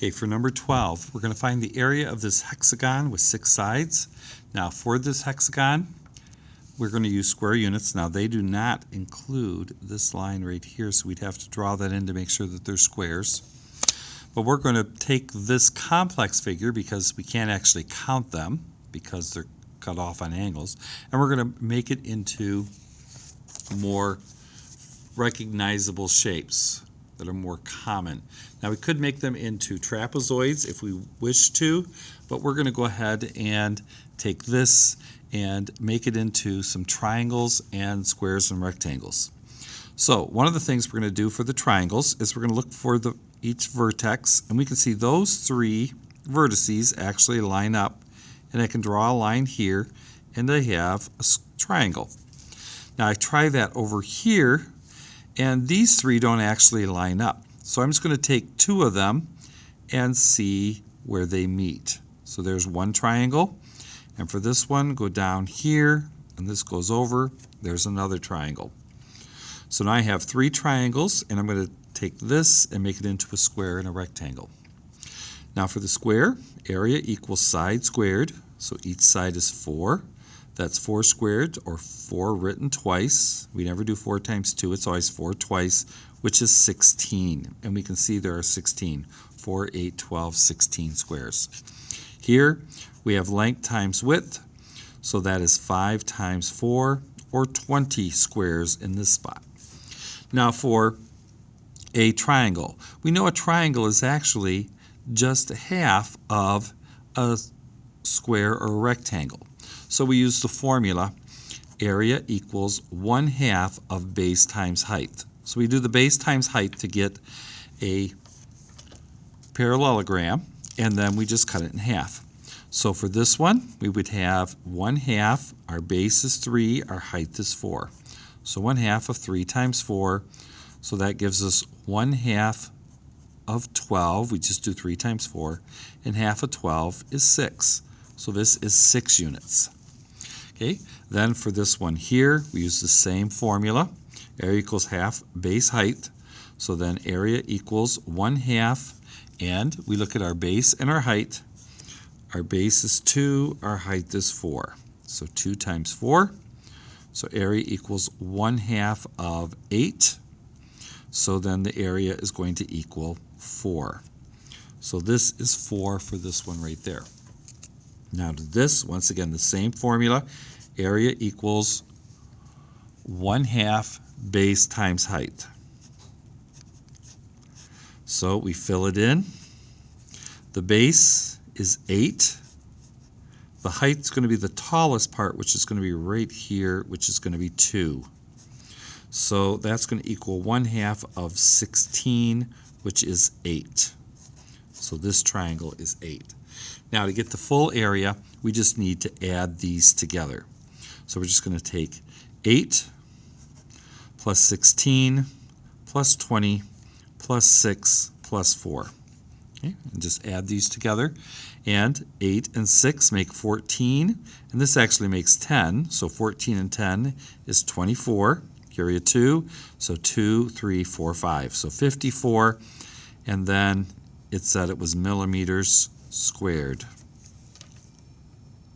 Okay, for number 12, we're going to find the area of this hexagon with 6 sides. Now, for this hexagon, we're going to use square units. Now, they do not include this line right here, so we'd have to draw that in to make sure that they're squares. But we're going to take this complex figure, because we can't actually count them because they're cut off on angles, and we're going to make it into more recognizable shapes that are more common. Now, we could make them into trapezoids if we wish to, but we're going to go ahead and take this and make it into some triangles and squares and rectangles. So one of the things we're going to do for the triangles is we're going to look for each vertex, and we can see those 3 vertices actually line up, and I can draw a line here, and I have a triangle. Now I try that over here, and these 3 don't actually line up. So I'm just going to take 2 of them and see where they meet. So there's one triangle, and for this one, go down here, and this goes over. There's another triangle. So now I have 3 triangles, and I'm going to take this and make it into a square and a rectangle. Now for the square, area equals side squared, so each side is 4. That's 4 squared, or 4 written twice. We never do 4 times 2, it's always 4 twice, which is 16. And we can see there are 16. 4, 8, 12, 16 squares. Here we have length times width, so that is 5 times 4, or 20 squares in this spot. Now for a triangle, we know a triangle is actually just half of a square or a rectangle. So we use the formula, area equals 1/2 of base times height. So we do the base times height to get a parallelogram, and then we just cut it in half. So for this one, we would have 1/2, our base is 3, our height is 4. So 1/2 of 3 times 4, so that gives us 1/2 of 12, we just do 3 times 4, and half of 12 is 6. So this is 6 units. Okay, then for this one here, we use the same formula. Area equals half base height. So then area equals 1/2, and we look at our base and our height. Our base is 2, our height is 4. So 2 times 4. So area equals 1/2 of 8. So then the area is going to equal 4. So this is 4 for this one right there. Now to this, once again, the same formula. Area equals 1/2 base times height. So we fill it in. The base is 8. The height is going to be the tallest part, which is going to be right here, which is going to be 2. So that's going to equal 1/2 of 16, which is 8. So this triangle is 8. Now to get the full area, we just need to add these together. So we're just going to take 8 plus 16 plus 20 plus 6 plus 4. Okay, and just add these together. And 8 and 6 make 14, and this actually makes 10. So 14 and 10 is 24. Carry a 2, so 2, 3, 4, 5. So 54, and then it said it was millimeters squared.